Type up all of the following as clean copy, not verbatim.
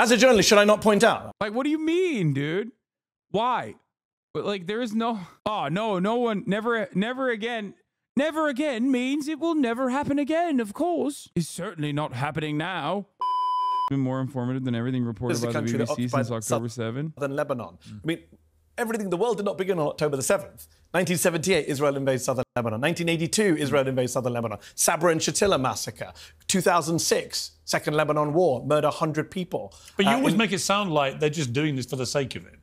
As a journalist, should I not point out? Like, what do you mean, dude? Why? But like, there is no, oh, no one, never again. Never again means it will never happen again, of course. It's certainly not happening now. Been more informative than everything reported by the BBC since October 7. Than Lebanon. I mean, everything, the world did not begin on October the 7th. 1978, Israel invades southern Lebanon. 1982, Israel invades southern Lebanon. Sabra and Shatila massacre. 2006, Second Lebanon War, murder 100 people. But you always make it sound like they're just doing this for the sake of it.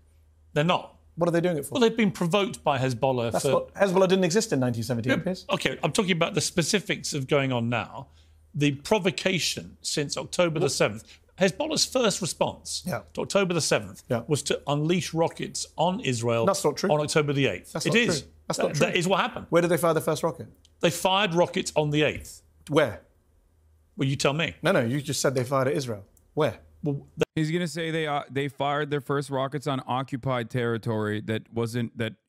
They're not. What are they doing it for? Well, they've been provoked by Hezbollah. That's what, Hezbollah didn't exist in 1978, Piers. Okay, I'm talking about the specifics of going on now. The provocation since October the 7th. Hezbollah's first response to October the 7th was to unleash rockets on Israel. That's not true. On October the 8th. That's not true. That's not true. That is what happened. Where did they fire their first rocket? They fired rockets on the 8th. Where? Well, you tell me. No, you just said they fired at Israel. Where? Well, he's gonna say they fired their first rockets on occupied territory that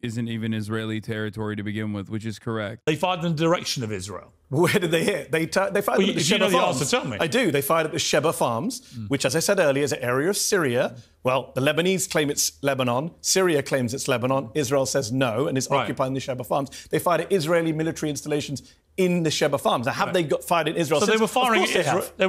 isn't even Israeli territory to begin with, which is correct. They fired in the direction of Israel. Where did they hit? They fired at the Sheba Farms. Answer, tell me. I do. They fired at the Sheba Farms, which, as I said earlier, is an area of Syria. Well, the Lebanese claim it's Lebanon. Syria claims it's Lebanon. Israel says no and is occupying the Sheba Farms. They fired at Israeli military installations in the Sheba Farms. Now, have they got fired in Israel? So since? they were firing at Israel. They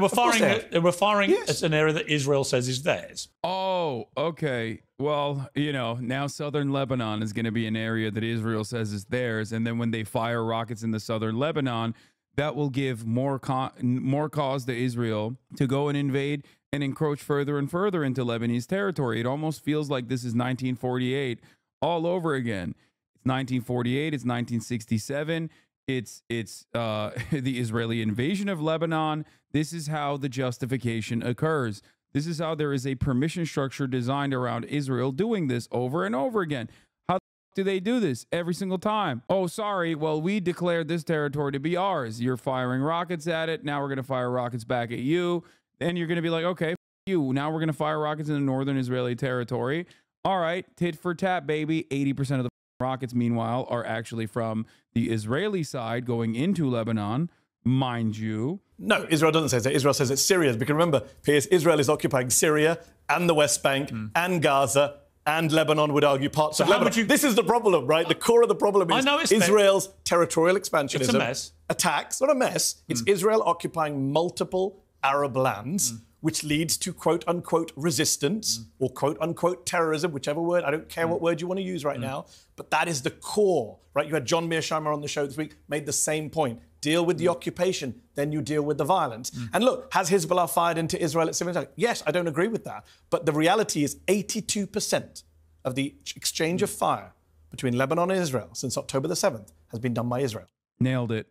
were firing Yes. at an area that Israel says is theirs. Oh, okay. Well, now southern Lebanon is going to be an area that Israel says is theirs, and then when they fire rockets in the southern Lebanon, that will give more cause to Israel to go and invade and encroach further and further into Lebanese territory. It almost feels like this is 1948 all over again. It's 1948. It's 1967. It's the Israeli invasion of Lebanon. This is how the justification occurs. This is how there is a permission structure designed around Israel doing this over and over again. How do they do this every single time? Oh, sorry. Well, we declared this territory to be ours. You're firing rockets at it. Now we're going to fire rockets back at you. Then you're going to be like, okay, you. Now we're going to fire rockets in the northern Israeli territory. All right, tit for tat, baby. 80% of the rockets, meanwhile, are actually from the Israeli side going into Lebanon, mind you. No, Israel doesn't say that. Israel says it's Syria's. Because remember, Piers, Israel is occupying Syria and the West Bank and Gaza and Lebanon, would argue, parts of Lebanon. This is the problem, right? The core of the problem is Israel's territorial expansionism. It's a mess. Attacks, not a mess. It's Israel occupying multiple Arab lands, which leads to quote-unquote resistance or quote-unquote terrorism, whichever word. I don't care what word you want to use right now. But that is the core, right? You had John Mearsheimer on the show this week, made the same point. Deal with the occupation, then you deal with the violence. And look, has Hezbollah fired into Israel at civilian attack? Yes, I don't agree with that. But the reality is 82% of the exchange of fire between Lebanon and Israel since October the 7th has been done by Israel. Nailed it.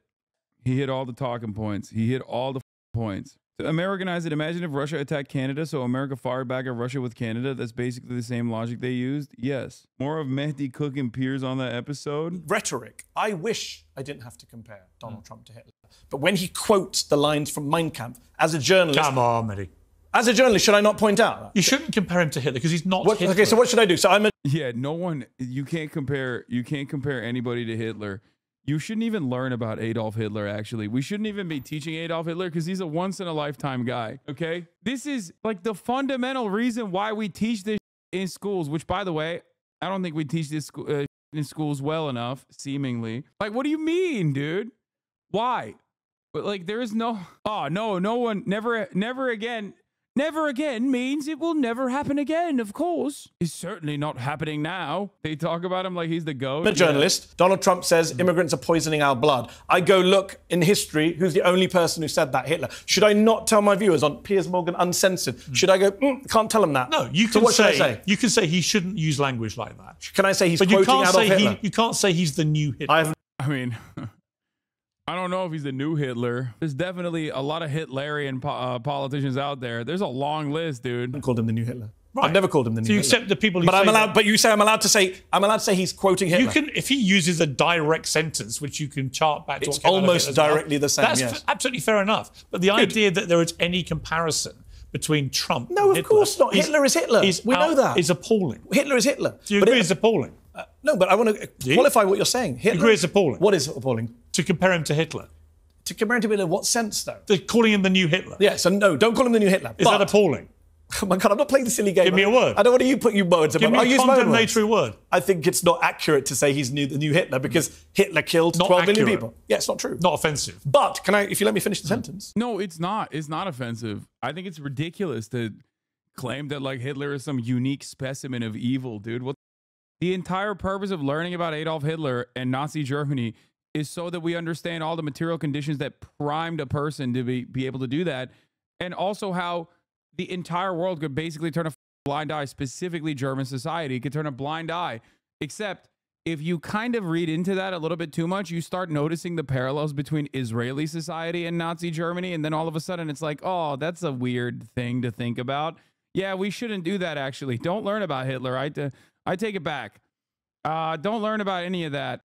He hit all the talking points. He hit all the points. To Americanize it, imagine if Russia attacked Canada, so America fired back at Russia with Canada. That's basically the same logic they used. Yes. More of Mehdi cooking Piers on that episode. Rhetoric. I wish I didn't have to compare Donald Trump to Hitler. But when he quotes the lines from Mein Kampf, as a journalist... Come on, Mehdi. As a journalist, should I not point out that? You shouldn't compare him to Hitler because he's not Hitler. Okay, so what should I do? So I'm a... Yeah, no one... You can't compare anybody to Hitler. You shouldn't even learn about Adolf Hitler, actually. We shouldn't even be teaching Adolf Hitler because he's a once-in-a-lifetime guy, okay? This is like the fundamental reason why we teach this in schools, which, by the way, I don't think we teach this in schools well enough, seemingly. Like, what do you mean, dude? Why? But, like, there is no... Oh, no one... Never again... Never again means it will never happen again, of course. It's certainly not happening now. They talk about him like he's the GOAT. I'm a journalist. Donald Trump says immigrants are poisoning our blood. I go look in history, who's the only person who said that? Hitler. Should I not tell my viewers on Piers Morgan Uncensored? Should I go, can't tell them that? No, you can you can say he shouldn't use language like that. Can I say he's quoting Adolf Hitler? You can't say he's the new Hitler. I mean... I don't know if he's the new Hitler. There's definitely a lot of Hitlerian politicians out there. There's a long list, dude. I called him the new Hitler. Right. I've never called him the new Hitler. So you accept the people who but say I'm allowed. that. But you say I'm allowed to say he's quoting Hitler. You can, if he uses a direct sentence, which you can chart back to. It's almost directly the same. That's absolutely fair enough. But the idea that there is any comparison between Trump and Hitler, course not. Hitler is Hitler. We know that. Is appalling. Hitler is Hitler. Do you agree it's appalling? No, but I want to qualify what you're saying. Hitler, you agree it's appalling? What is appalling? To compare him to Hitler. To compare him to Hitler, in what sense, though? They're calling him the new Hitler. Yeah, so no, don't call him the new Hitler. Is that appalling? Oh my God, I'm not playing the silly game. Give me a word. I don't want you put words Give about. me a condemnatory word. I think it's not accurate to say he's the new Hitler because Hitler killed 12 million people. Yeah, it's not true. Not offensive. But if you let me finish the sentence? No, it's not. It's not offensive. I think it's ridiculous to claim that like Hitler is some unique specimen of evil, dude. What? The entire purpose of learning about Adolf Hitler and Nazi Germany is so that we understand all the material conditions that primed a person to be able to do that, and also how the entire world could basically turn a blind eye, specifically German society could turn a blind eye. Except if you kind of read into that a little bit too much, you start noticing the parallels between Israeli society and Nazi Germany. And then all of a sudden it's like, oh, that's a weird thing to think about. Yeah, we shouldn't do that, actually. Don't learn about Hitler. I take it back. Don't learn about any of that.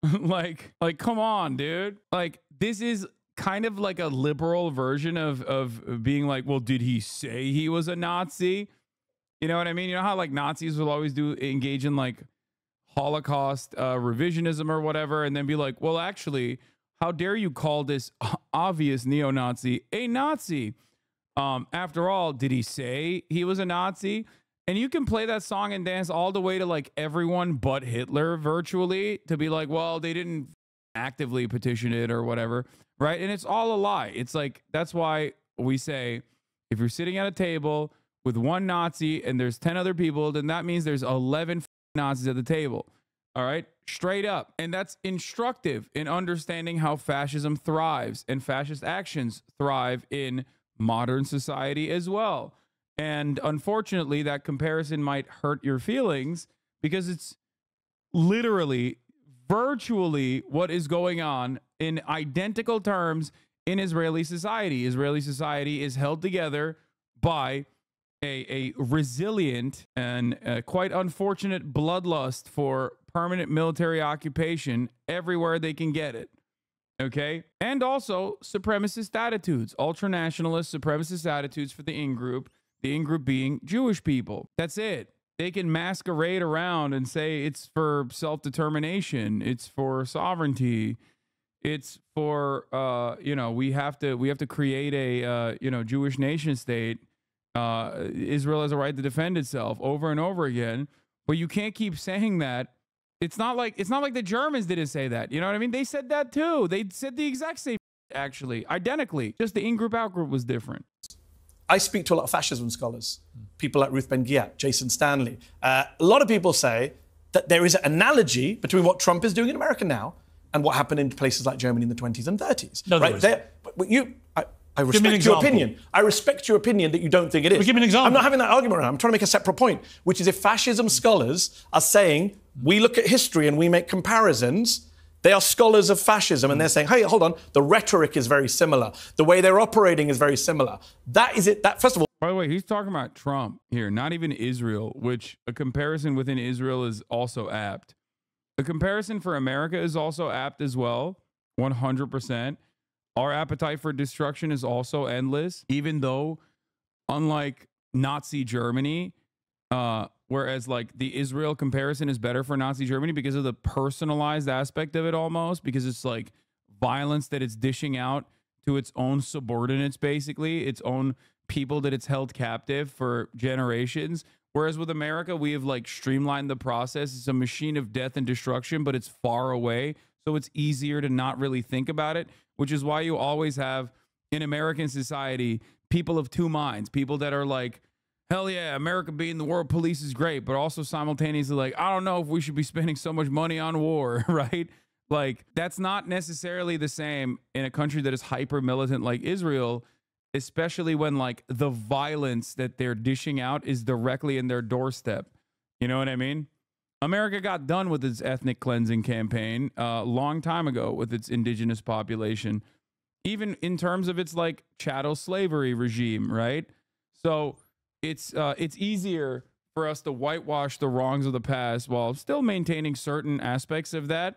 like, come on, dude. Like, this is kind of like a liberal version of being like, well, did he say he was a Nazi? You know what I mean? You know how like Nazis will always engage in like Holocaust revisionism or whatever, and then be like, well, actually, how dare you call this obvious neo-Nazi a Nazi? After all, did he say he was a Nazi? And you can play that song and dance all the way to like everyone but Hitler virtually to be like, well, they didn't actively petition it or whatever. Right. And it's all a lie. It's like, that's why we say, if you're sitting at a table with one Nazi and there's 10 other people, then that means there's 11 Nazis at the table. All right. Straight up. And that's instructive in understanding how fascism thrives and fascist actions thrive in modern society as well. And unfortunately, that comparison might hurt your feelings because it's literally virtually what is going on in identical terms in Israeli society. Israeli society is held together by a resilient and quite unfortunate bloodlust for permanent military occupation everywhere they can get it. Okay? And also supremacist attitudes, ultranationalist supremacist attitudes for the in-group being Jewish people. That's it. They can masquerade around and say it's for self-determination, it's for sovereignty, it's for we have to create a Jewish nation state. Israel has a right to defend itself over and over again. But you can't keep saying that. It's not like the Germans didn't say that. You know what I mean? They said that too. They said the exact same, actually, identically. Just the in-group out-group was different. I speak to a lot of fascism scholars, people like Ruth Ben-Ghiat, Jason Stanley. A lot of people say that there is an analogy between what Trump is doing in America now and what happened in places like Germany in the 20s and 30s. No, right? I respect your opinion. I respect your opinion that you don't think it is. Well, give me an example. I'm not having that argument around. I'm trying to make a separate point, which is if fascism scholars are saying we look at history and we make comparisons, they are scholars of fascism and they're saying, hey, hold on, the rhetoric is very similar. The way they're operating is very similar. That is it. That, first of all. By the way, he's talking about Trump here, not even Israel, which a comparison within Israel is also apt. The comparison for America is also apt as well, 100%. Our appetite for destruction is also endless, even though, unlike Nazi Germany, whereas like the Israel comparison is better for Nazi Germany because of the personalized aspect of it almost, because it's like violence that it's dishing out to its own subordinates, basically, its own people that it's held captive for generations. Whereas with America, we have like streamlined the process. It's a machine of death and destruction, but it's far away. So it's easier to not really think about it, which is why you always have in American society, people of two minds, people that are like, hell yeah, America being the world police is great, but also simultaneously like, I don't know if we should be spending so much money on war, right? Like, that's not necessarily the same in a country that is hyper militant like Israel, especially when like the violence that they're dishing out is directly in their doorstep. You know what I mean? America got done with its ethnic cleansing campaign a long time ago with its indigenous population, even in terms of its like chattel slavery regime, right? So it's easier for us to whitewash the wrongs of the past while still maintaining certain aspects of that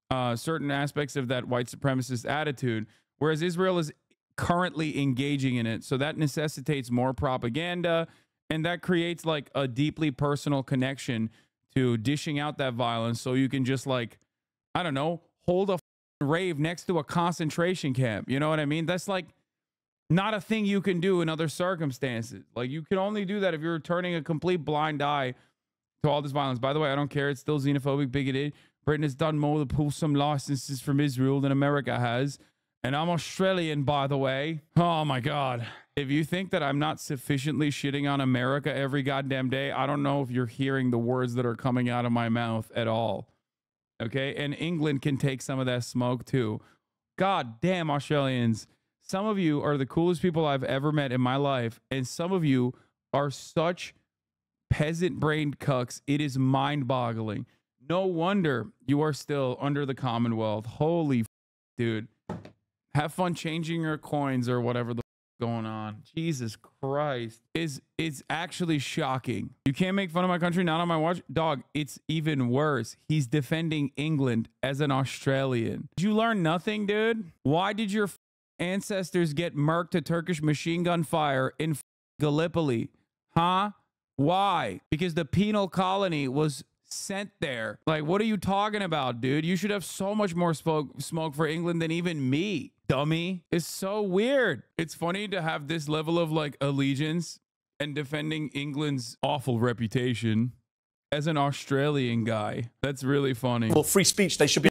white supremacist attitude, whereas Israel is currently engaging in it. So that necessitates more propaganda, and that creates like a deeply personal connection to dishing out that violence so you can just like, I don't know, hold a rave next to a concentration camp. You know what I mean? That's like, not a thing you can do in other circumstances. Like, you can only do that if you're turning a complete blind eye to all this violence. By the way, I don't care. It's still xenophobic, bigoted. Britain has done more to pull some licenses from Israel than America has. And I'm Australian, by the way. Oh, my God. If you think that I'm not sufficiently shitting on America every goddamn day, I don't know if you're hearing the words that are coming out of my mouth at all. Okay? And England can take some of that smoke, too. God damn, Australians. Some of you are the coolest people I've ever met in my life. And some of you are such peasant-brained cucks. It is mind-boggling. No wonder you are still under the Commonwealth. Holy dude. Have fun changing your coins or whatever the going on. Jesus Christ. It's actually shocking. You can't make fun of my country, not on my watch. Dog, it's even worse. He's defending England as an Australian. Did you learn nothing, dude? Why did your ancestors get murked to Turkish machine gun fire in Gallipoli? Huh? Why? Because the penal colony was sent there. Like, what are you talking about, dude? You should have so much more smoke for England than even me, dummy. It's so weird. It's funny to have this level of like allegiance and defending England's awful reputation as an Australian guy. That's really funny. Well, free speech, they should be.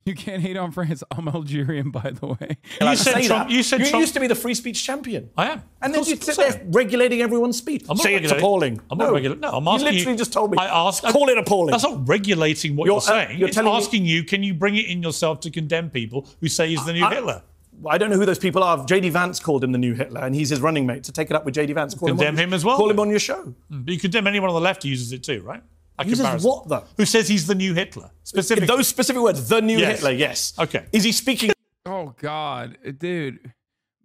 You can't hate on France. I'm Algerian, by the way. You said Trump. You used to be the free speech champion. I am. And then you sit there regulating everyone's speech. I'm not It's appalling. I'm not regulating. No, I'm asking you. literally just told me. Call it appalling. That's not regulating what you're saying. You're it's asking you, can you bring it in yourself to condemn people who say he's the new Hitler? I don't know who those people are. J.D. Vance called him the new Hitler, and he's his running mate. So take it up with J.D. Vance. Condemn him as well. Call him on your show. But you condemn anyone on the left who uses it too, right? Uses what, though? Who says he's the new Hitler? Specifically. Those specific words, the new Hitler, yes. Okay. Is he speaking? Oh, God. Dude.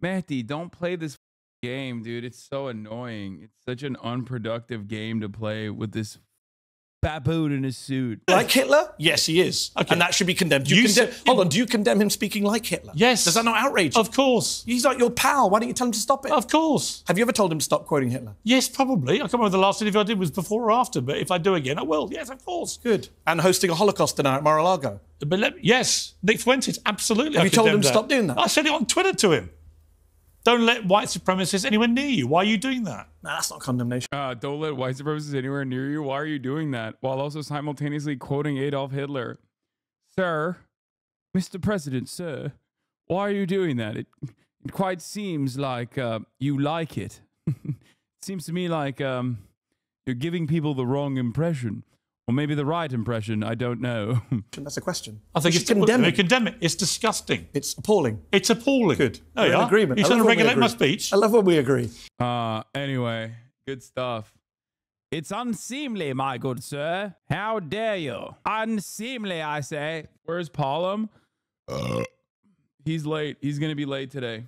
Mehdi, don't play this game, dude. It's so annoying. It's such an unproductive game to play with this baboon in his suit. Like Hitler? Yes, he is. Okay. And that should be condemned. Hold on, do you condemn him speaking like Hitler? Yes. Does that not outrage you? Of course. He's like your pal. Why don't you tell him to stop it? Of course. Have you ever told him to stop quoting Hitler? Yes, probably. I can't remember the last interview I did was before or after, but if I do again, I will. Yes, of course. Good. And hosting a Holocaust dinner at Mar-a-Lago? But yes, Nick Fuentes, absolutely. Have you told him to stop doing that? I said it on Twitter to him. Don't let white supremacists anywhere near you. Why are you doing that? Nah, that's not condemnation. Don't let white supremacists anywhere near you. Why are you doing that? While also simultaneously quoting Adolf Hitler. Sir, Mr. President, sir, why are you doing that? It quite seems like you like it. It seems to me like you're giving people the wrong impression. Or maybe the right impression, I don't know. That's a question. I think it's condemn it. It's disgusting. It's appalling. It's appalling. Good. There you are. Agreement. You're trying to regulate my speech. I love when we agree. Anyway, good stuff. It's unseemly, my good sir. How dare you? Unseemly, I say. Where's Paulum? He's late. He's going to be late today.